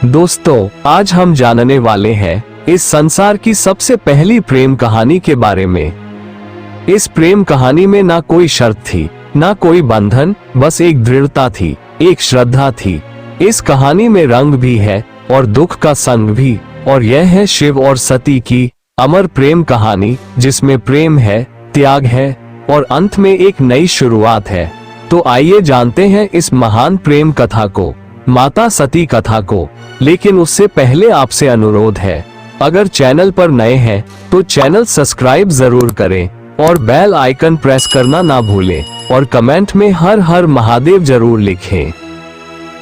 दोस्तों, आज हम जानने वाले हैं इस संसार की सबसे पहली प्रेम कहानी के बारे में। इस प्रेम कहानी में ना कोई शर्त थी, ना कोई बंधन, बस एक दृढ़ता थी, एक श्रद्धा थी। इस कहानी में रंग भी है और दुख का संग भी, और यह है शिव और सती की अमर प्रेम कहानी, जिसमें प्रेम है, त्याग है और अंत में एक नई शुरुआत है। तो आइए जानते हैं इस महान प्रेम कथा को, माता सती कथा को। लेकिन उससे पहले आपसे अनुरोध है, अगर चैनल पर नए हैं तो चैनल सब्सक्राइब जरूर करें और बेल आइकन प्रेस करना ना भूलें और कमेंट में हर हर महादेव जरूर लिखें।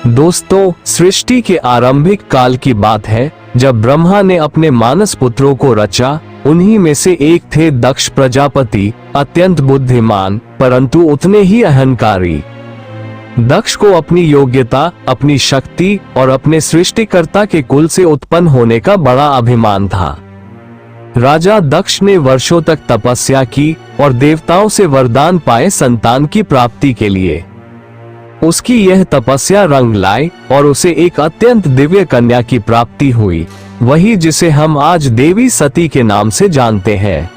दोस्तों, सृष्टि के आरंभिक काल की बात है, जब ब्रह्मा ने अपने मानस पुत्रों को रचा। उन्हीं में से एक थे दक्ष प्रजापति, अत्यंत बुद्धिमान परंतु उतने ही अहंकारी। दक्ष को अपनी योग्यता, अपनी शक्ति और अपने सृष्टिकर्ता के कुल से उत्पन्न होने का बड़ा अभिमान था। राजा दक्ष ने वर्षों तक तपस्या की और देवताओं से वरदान पाए संतान की प्राप्ति के लिए। उसकी यह तपस्या रंग लाई और उसे एक अत्यंत दिव्य कन्या की प्राप्ति हुई, वही जिसे हम आज देवी सती के नाम से जानते हैं।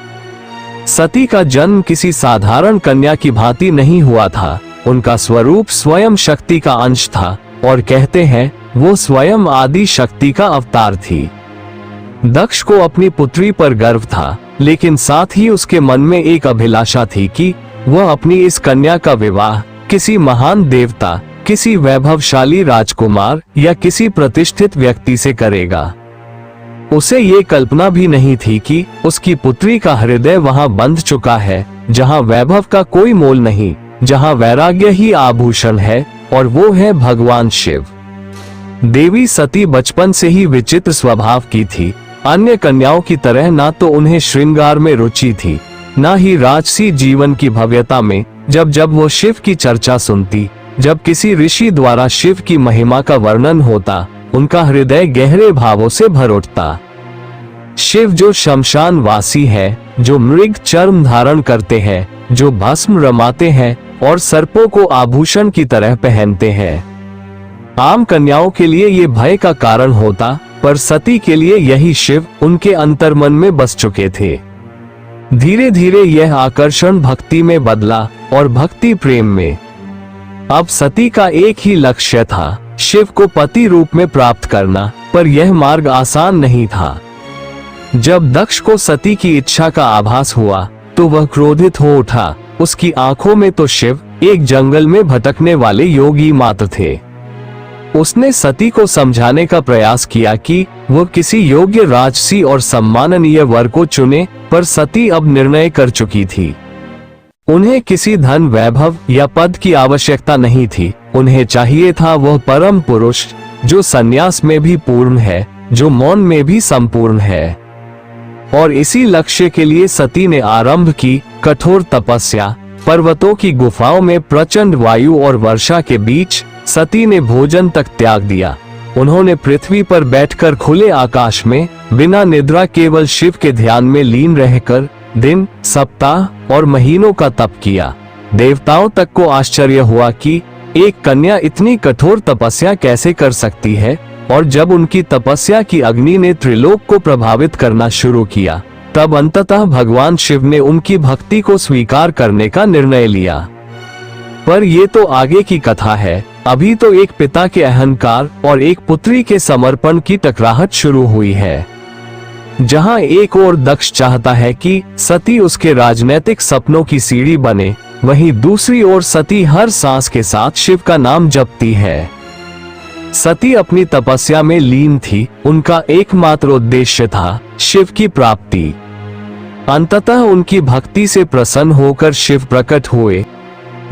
सती का जन्म किसी साधारण कन्या की भांति नहीं हुआ था। उनका स्वरूप स्वयं शक्ति का अंश था और कहते हैं वो स्वयं आदि शक्ति का अवतार थी। दक्ष को अपनी पुत्री पर गर्व था, लेकिन साथ ही उसके मन में एक अभिलाषा थी कि वह अपनी इस कन्या का विवाह किसी महान देवता, किसी वैभवशाली राजकुमार या किसी प्रतिष्ठित व्यक्ति से करेगा। उसे ये कल्पना भी नहीं थी कि उसकी पुत्री का हृदय वहां बंध चुका है, जहां वैभव का कोई मोल नहीं, जहां वैराग्य ही आभूषण है, और वो है भगवान शिव। देवी सती बचपन से ही विचित्र स्वभाव की थी। अन्य कन्याओं की तरह ना तो उन्हें श्रृंगार में रुचि थी, ना ही राजसी जीवन की भव्यता में। जब जब वो शिव की चर्चा सुनती, जब किसी ऋषि द्वारा शिव की महिमा का वर्णन होता, उनका हृदय गहरे भावों से भर उठता। शिव जो शमशान वासी है, जो मृग चर्म धारण करते हैं, जो भस्म रमाते हैं और सर्पों को आभूषण की तरह पहनते हैं। आम कन्याओं के लिए ये भय का कारण होता, पर सती के लिए यही शिव उनके अंतर्मन में बस चुके थे। धीरे धीरे यह आकर्षण भक्ति में बदला और भक्ति प्रेम में। अब सती का एक ही लक्ष्य था, शिव को पति रूप में प्राप्त करना, पर यह मार्ग आसान नहीं था। जब दक्ष को सती की इच्छा का आभास हुआ तो वह क्रोधित हो उठा। उसकी आंखों में तो शिव एक जंगल में भटकने वाले योगी मात्र थे। उसने सती को समझाने का प्रयास किया कि वह किसी योग्य राजसी और सम्माननीय वर को चुने, पर सती अब निर्णय कर चुकी थी। उन्हें किसी धन, वैभव या पद की आवश्यकता नहीं थी। उन्हें चाहिए था वह परम पुरुष, जो संन्यास में भी पूर्ण है, जो मौन में भी संपूर्ण है। और इसी लक्ष्य के लिए सती ने आरंभ की कठोर तपस्या। पर्वतों की गुफाओं में प्रचंड वायु और वर्षा के बीच सती ने भोजन तक त्याग दिया। उन्होंने पृथ्वी पर बैठकर खुले आकाश में बिना निद्रा केवल शिव के ध्यान में लीन रहकर दिन, सप्ताह और महीनों का तप किया। देवताओं तक को आश्चर्य हुआ कि एक कन्या इतनी कठोर तपस्या कैसे कर सकती है, और जब उनकी तपस्या की अग्नि ने त्रिलोक को प्रभावित करना शुरू किया, तब अंततः भगवान शिव ने उनकी भक्ति को स्वीकार करने का निर्णय लिया। पर ये तो आगे की कथा है। अभी तो एक पिता के अहंकार और एक पुत्री के समर्पण की टकराहट शुरू हुई है। जहां एक ओर दक्ष चाहता है कि सती उसके राजनैतिक सपनों की सीढ़ी बने, वहीं दूसरी ओर सती हर सांस के साथ शिव का नाम जपती है। सती अपनी तपस्या में लीन थी। उनका एकमात्र उद्देश्य था शिव की प्राप्ति। अंततः उनकी भक्ति से प्रसन्न होकर शिव प्रकट हुए।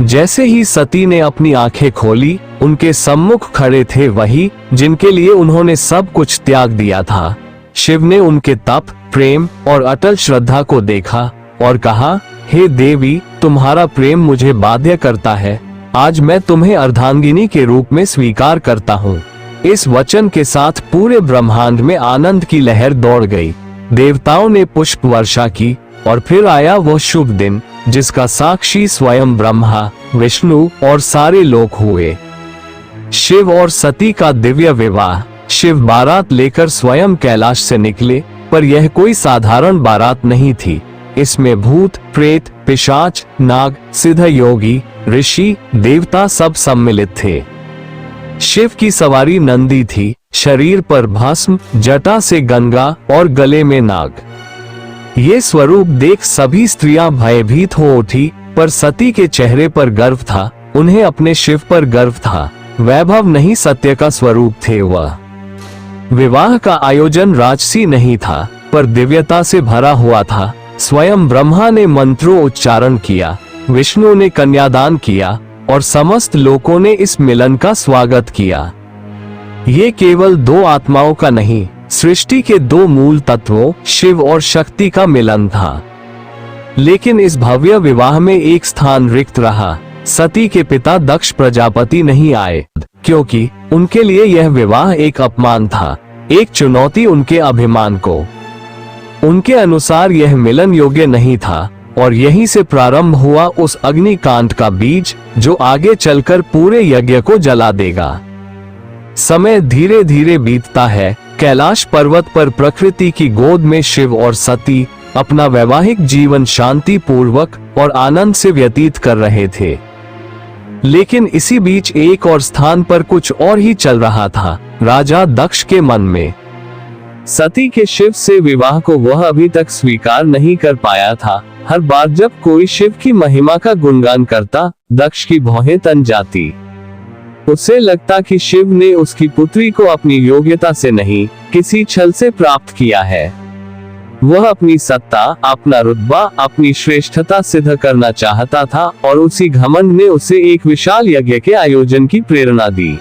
जैसे ही सती ने अपनी आंखें खोली, उनके सम्मुख खड़े थे वही जिनके लिए उन्होंने सब कुछ त्याग दिया था। शिव ने उनके तप, प्रेम और अटल श्रद्धा को देखा और कहा, हे देवी, तुम्हारा प्रेम मुझे बाध्य करता है। आज मैं तुम्हें अर्धांगिनी के रूप में स्वीकार करता हूँ। इस वचन के साथ पूरे ब्रह्मांड में आनंद की लहर दौड़ गई। देवताओं ने पुष्प वर्षा की और फिर आया वो शुभ दिन, जिसका साक्षी स्वयं ब्रह्मा, विष्णु और सारे लोक हुए। शिव और सती का दिव्य विवाह शिव बारात लेकर स्वयं कैलाश से निकले, पर यह कोई साधारण बारात नहीं थी। इसमें भूत, प्रेत, पिशाच, नाग, सिद्ध योगी, ऋषि, देवता सब सम्मिलित थे। शिव की सवारी नंदी थी, शरीर पर भस्म, जटा से गंगा और गले में नाग। ये स्वरूप देख सभी स्त्रियां भयभीत हो उठी, पर सती के चेहरे पर गर्व था, उन्हें अपने शिव पर गर्व था। वैभव नहीं, सत्य का स्वरूप थे वह। विवाह का आयोजन राजसी नहीं था, पर दिव्यता से भरा हुआ था। स्वयं ब्रह्मा ने मंत्रों उच्चारण किया, विष्णु ने कन्यादान किया और समस्त लोगों ने इस मिलन का स्वागत किया। ये केवल दो आत्माओं का नहीं, सृष्टि के दो मूल तत्वों शिव और शक्ति का मिलन था। लेकिन इस भव्य विवाह में एक स्थान रिक्त रहा। सती के पिता दक्ष प्रजापति नहीं आए, क्योंकि उनके लिए यह विवाह एक अपमान था, एक चुनौती उनके अभिमान को। उनके अनुसार यह मिलन योग्य नहीं था, और यहीं से प्रारंभ हुआ उस अग्निकांड का बीज, जो आगे चलकर पूरे यज्ञ को जला देगा। समय धीरे धीरे बीतता है। कैलाश पर्वत पर प्रकृति की गोद में शिव और सती अपना वैवाहिक जीवन शांति पूर्वक और आनंद से व्यतीत कर रहे थे। लेकिन इसी बीच एक और स्थान पर कुछ और ही चल रहा था, राजा दक्ष के मन में। सती के शिव से विवाह को वह अभी तक स्वीकार नहीं कर पाया था। हर बार जब कोई शिव की महिमा का गुणगान करता, दक्ष की भौहें तन जाती। उसे लगता कि शिव ने उसकी पुत्री को अपनी योग्यता से नहीं, किसी छल से प्राप्त किया है। वह अपनी सत्ता, अपना रुतबा, अपनी श्रेष्ठता सिद्ध करना चाहता था, और उसी घमंड ने उसे एक विशाल यज्ञ के आयोजन की प्रेरणा दी।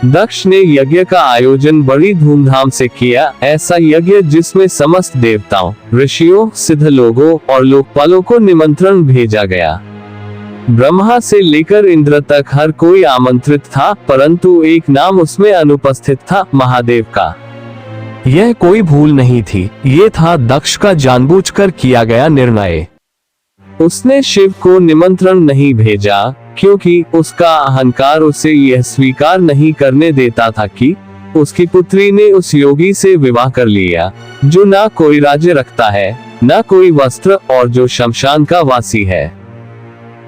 दक्ष ने यज्ञ का आयोजन बड़ी धूमधाम से किया, ऐसा यज्ञ जिसमें समस्त देवताओं, ऋषियों, सिद्ध लोगों और लोकपालों को निमंत्रण भेजा गया। ब्रह्मा से लेकर इंद्र तक हर कोई आमंत्रित था, परंतु एक नाम उसमें अनुपस्थित था, महादेव का। यह कोई भूल नहीं थी, ये था दक्ष का जानबूझकर किया गया निर्णय। उसने शिव को निमंत्रण नहीं भेजा, क्योंकि उसका अहंकार उसे यह स्वीकार नहीं करने देता था कि उसकी पुत्री ने उस योगी से विवाह कर लिया, जो ना कोई राज्य रखता है, ना कोई वस्त्र, और जो शमशान का वासी है।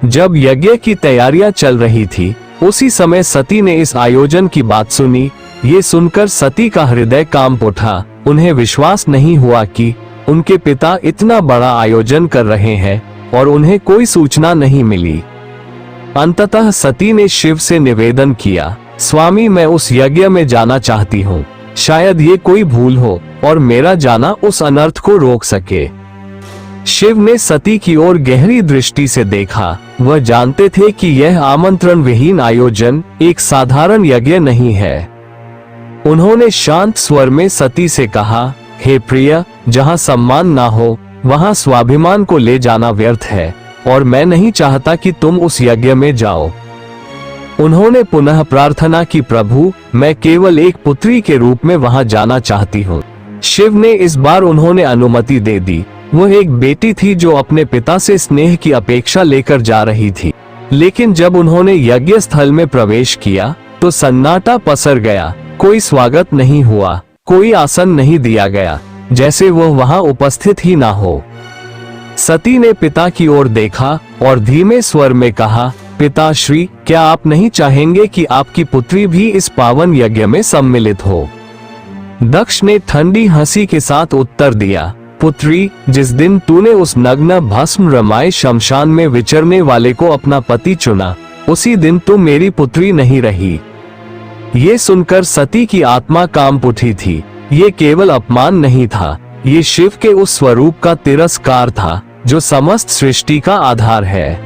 जब यज्ञ की तैयारियां चल रही थी, उसी समय सती ने इस आयोजन की बात सुनी। ये सुनकर सती का हृदय कांप उठा। उन्हें विश्वास नहीं हुआ कि उनके पिता इतना बड़ा आयोजन कर रहे हैं और उन्हें कोई सूचना नहीं मिली। अंततः सती ने शिव से निवेदन किया, स्वामी, मैं उस यज्ञ में जाना चाहती हूँ। शायद ये कोई भूल हो और मेरा जाना उस अनर्थ को रोक सके। शिव ने सती की ओर गहरी दृष्टि से देखा। वह जानते थे कि यह आमंत्रण विहीन आयोजन एक साधारण यज्ञ नहीं है। उन्होंने शांत स्वर में सती से कहा, हे प्रिय, जहाँ सम्मान ना हो वहाँ स्वाभिमान को ले जाना व्यर्थ है, और मैं नहीं चाहता कि तुम उस यज्ञ में जाओ। उन्होंने पुनः प्रार्थना की, प्रभु, मैं केवल एक पुत्री के रूप में वहाँ जाना चाहती हूँ। शिव ने इस बार उन्होंने अनुमति दे दी। वह एक बेटी थी जो अपने पिता से स्नेह की अपेक्षा लेकर जा रही थी। लेकिन जब उन्होंने यज्ञ स्थल में प्रवेश किया तो सन्नाटा पसर गया। कोई स्वागत नहीं हुआ, कोई आसन नहीं दिया गया, जैसे वह वहां उपस्थित ही ना हो। सती ने पिता की ओर देखा और धीमे स्वर में कहा, पिताश्री, क्या आप नहीं चाहेंगे कि आपकी पुत्री भी इस पावन यज्ञ में सम्मिलित हो? दक्ष ने ठंडी हंसी के साथ उत्तर दिया, पुत्री, जिस दिन तूने उस नग्न भस्म रमाए शमशान में विचरने वाले को अपना पति चुना, उसी दिन तू मेरी पुत्री नहीं रही। ये सुनकर सती की आत्मा कांप उठी थी। ये केवल अपमान नहीं था, ये शिव के उस स्वरूप का तिरस्कार था जो समस्त सृष्टि का आधार है।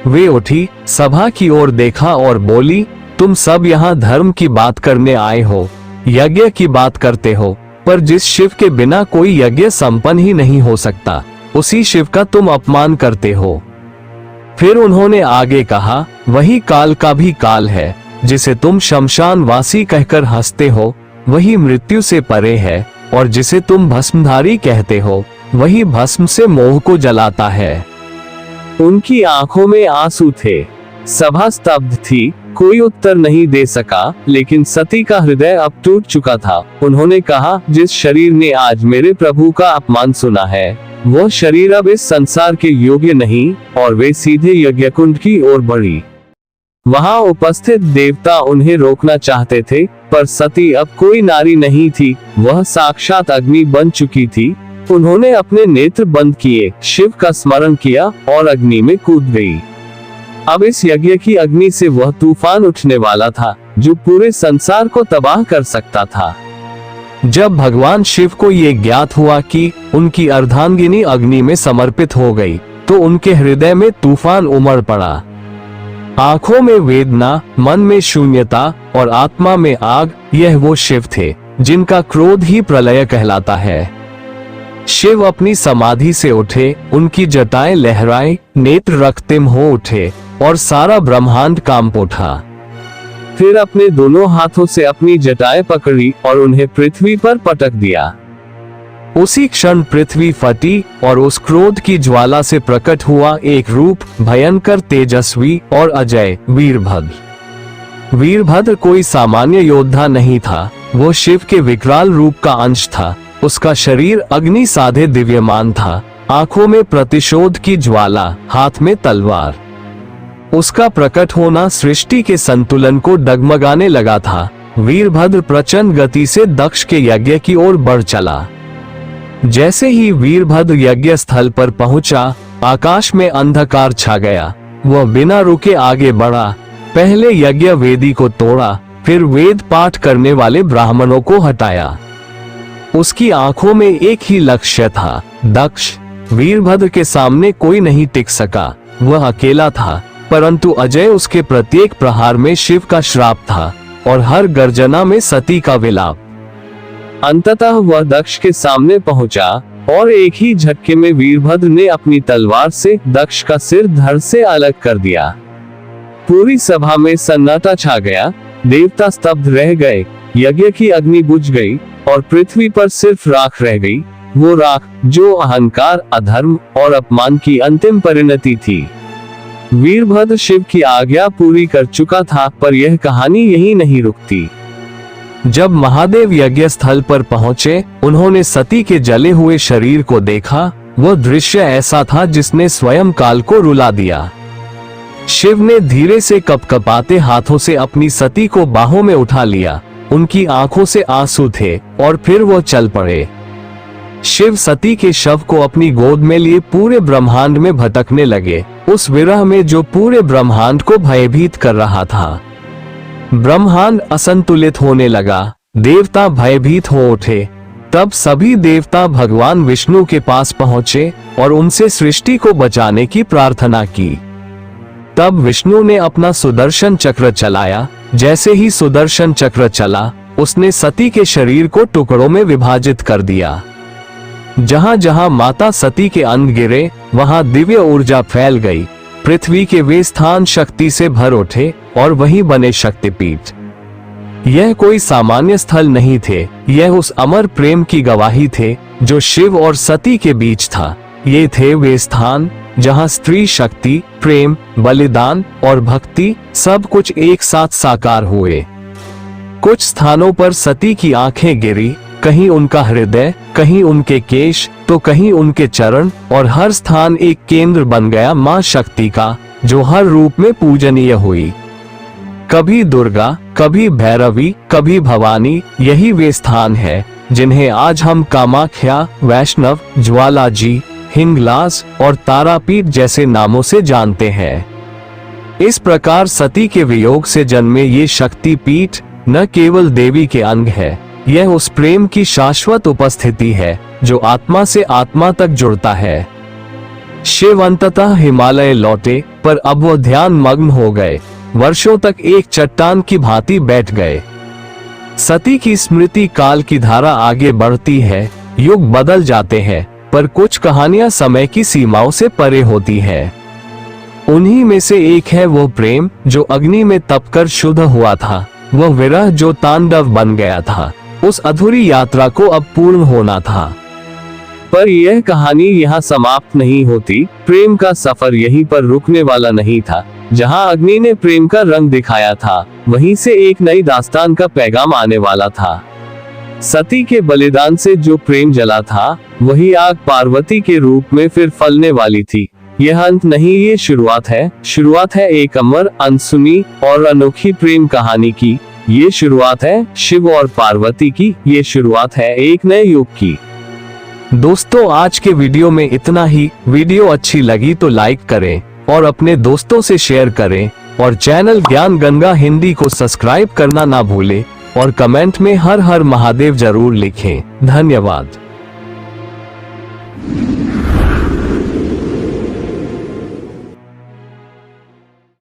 वे उठी, सभा की ओर देखा और बोली, तुम सब यहाँ धर्म की बात करने आए हो, यज्ञ की बात करते हो, पर जिस शिव के बिना कोई यज्ञ संपन्न ही नहीं हो सकता, उसी शिव का तुम अपमान करते हो। फिर उन्होंने आगे कहा, वही काल का भी काल है, जिसे तुम शमशान वासी कहकर हंसते हो, वही मृत्यु से परे है, और जिसे तुम भस्मधारी कहते हो, वही भस्म से मोह को जलाता है। उनकी आंखों में आंसू थे। सभा स्तब्ध थी, कोई उत्तर नहीं दे सका, लेकिन सती का हृदय अब टूट चुका था। उन्होंने कहा, जिस शरीर ने आज मेरे प्रभु का अपमान सुना है, वह शरीर अब इस संसार के योग्य नहीं, और वे सीधे यज्ञकुंड की ओर बढ़ी। वहां उपस्थित देवता उन्हें रोकना चाहते थे, पर सती अब कोई नारी नहीं थी, वह साक्षात अग्नि बन चुकी थी। उन्होंने अपने नेत्र बंद किए, शिव का स्मरण किया और अग्नि में कूद गई। अब इस यज्ञ की अग्नि से वह तूफान उठने वाला था, जो पूरे संसार को तबाह कर सकता था। जब भगवान शिव को ये ज्ञात हुआ कि उनकी अर्धांगिनी अग्नि में समर्पित हो गई, तो उनके हृदय में तूफान उमड़ पड़ा। आंखों में वेदना, मन में शून्यता और आत्मा में आग, यह वो शिव थे जिनका क्रोध ही प्रलय कहलाता है। शिव अपनी समाधि से उठे, उनकी जटाएं लहराए, नेत्र रक्तिम हो उठे और सारा ब्रह्मांड कांप उठा। फिर अपने दोनों हाथों से अपनी जटाएं पकड़ी और उन्हें पृथ्वी पर पटक दिया। उसी क्षण पृथ्वी फटी और उस क्रोध की ज्वाला से प्रकट हुआ एक रूप, भयंकर, तेजस्वी और अजय, वीरभद्र। वीरभद्र कोई सामान्य योद्धा नहीं था, वो शिव के विकराल रूप का अंश था। उसका शरीर अग्नि साधे दिव्यमान था, आंखों में प्रतिशोध की ज्वाला, हाथ में तलवार। उसका प्रकट होना सृष्टि के संतुलन को डगमगाने लगा था। वीरभद्र प्रचंड गति से दक्ष के यज्ञ की ओर बढ़ चला। जैसे ही वीरभद्र यज्ञ स्थल पर पहुंचा, आकाश में अंधकार छा गया। वह बिना रुके आगे बढ़ा, पहले यज्ञ वेदी को तोड़ा, फिर वेद पाठ करने वाले ब्राह्मणों को हटाया। उसकी आंखों में एक ही लक्ष्य था, दक्ष। वीरभद्र के सामने कोई नहीं टिक सका, वह अकेला था, परंतु अजय उसके प्रत्येक प्रहार में शिव का श्राप था और हर गर्जना में सती का विलाप। अंततः वह दक्ष के सामने पहुंचा और एक ही झटके में वीरभद्र ने अपनी तलवार से दक्ष का सिर धड़ से अलग कर दिया। पूरी सभा में सन्नाटा छा गया, देवता स्तब्ध रह गए, यज्ञ की अग्नि बुझ गई और पृथ्वी पर सिर्फ राख रह गई, वो राख जो अहंकार, अधर्म और अपमान की अंतिम परिणति थी। वीरभद्र शिव की आज्ञा पूरी कर चुका था, पर यह कहानी यही नहीं रुकती। जब महादेव यज्ञ स्थल पर पहुंचे, उन्होंने सती के जले हुए शरीर को देखा। वह दृश्य ऐसा था जिसने स्वयं काल को रुला दिया। शिव ने धीरे से कपकपाते हाथों से अपनी सती को बाहों में उठा लिया। उनकी आंखों से आंसू थे और फिर वो चल पड़े। शिव सती के शव को अपनी गोद में लिए पूरे ब्रह्मांड में भटकने लगे, उस विरह में जो पूरे ब्रह्मांड को भयभीत कर रहा था। ब्रह्मांड असंतुलित होने लगा, देवता भयभीत हो उठे। तब सभी देवता भगवान विष्णु के पास पहुंचे और उनसे सृष्टि को बचाने की प्रार्थना की। तब विष्णु ने अपना सुदर्शन चक्र चलाया। जैसे ही सुदर्शन चक्र चला, उसने सती के शरीर को टुकड़ों में विभाजित कर दिया। जहां जहां माता सती के अंग गिरे, वहां दिव्य ऊर्जा फैल गई। पृथ्वी के वे स्थान शक्ति से भर उठे और वहीं बने शक्तिपीठ। यह कोई सामान्य स्थल नहीं थे, यह उस अमर प्रेम की गवाही थे जो शिव और सती के बीच था। ये थे वे स्थान जहां स्त्री शक्ति, प्रेम, बलिदान और भक्ति सब कुछ एक साथ साकार हुए। कुछ स्थानों पर सती की आंखें गिरी, कहीं उनका हृदय, कहीं उनके केश, तो कहीं उनके चरण, और हर स्थान एक केंद्र बन गया मां शक्ति का, जो हर रूप में पूजनीय हुई। कभी दुर्गा, कभी भैरवी, कभी भवानी, यही वे स्थान है जिन्हें आज हम कामाख्या, वैष्णव, ज्वालाजी, हिंगलाज और तारापीठ जैसे नामों से जानते हैं। इस प्रकार सती के वियोग से जन्मे ये शक्ति पीठ न केवल देवी के अंग है, यह उस प्रेम की शाश्वत उपस्थिति है जो आत्मा से आत्मा तक जुड़ता है। शिव अंततः हिमालय लौटे, पर अब वो ध्यान मग्न हो गए। वर्षों तक एक चट्टान की भांति बैठ गए। सती की स्मृति काल की धारा आगे बढ़ती है, युग बदल जाते हैं, पर कुछ कहानियां समय की सीमाओं से परे होती है। उन्हीं में से एक है वो प्रेम जो अग्नि में तपकर शुद्ध हुआ था, वह विरह जो तांडव बन गया था। उस अधूरी यात्रा को अब पूर्ण होना था। पर यह कहानी यहाँ समाप्त नहीं होती। प्रेम का सफर यहीं पर रुकने वाला नहीं था। जहां अग्नि ने प्रेम का रंग दिखाया था, वहीं से एक नई दास्तान का पैगाम आने वाला था। सती के बलिदान से जो प्रेम जला था, वही आग पार्वती के रूप में फिर फलने वाली थी। यह अंत नहीं, ये शुरुआत है। शुरुआत है एक अमर, अनसुनी और अनोखी प्रेम कहानी की। ये शुरुआत है शिव और पार्वती की। ये शुरुआत है एक नए युग की। दोस्तों, आज के वीडियो में इतना ही। वीडियो अच्छी लगी तो लाइक करें और अपने दोस्तों से शेयर करें और चैनल ज्ञान गंगा हिंदी को सब्सक्राइब करना ना भूलें और कमेंट में हर हर महादेव जरूर लिखें। धन्यवाद।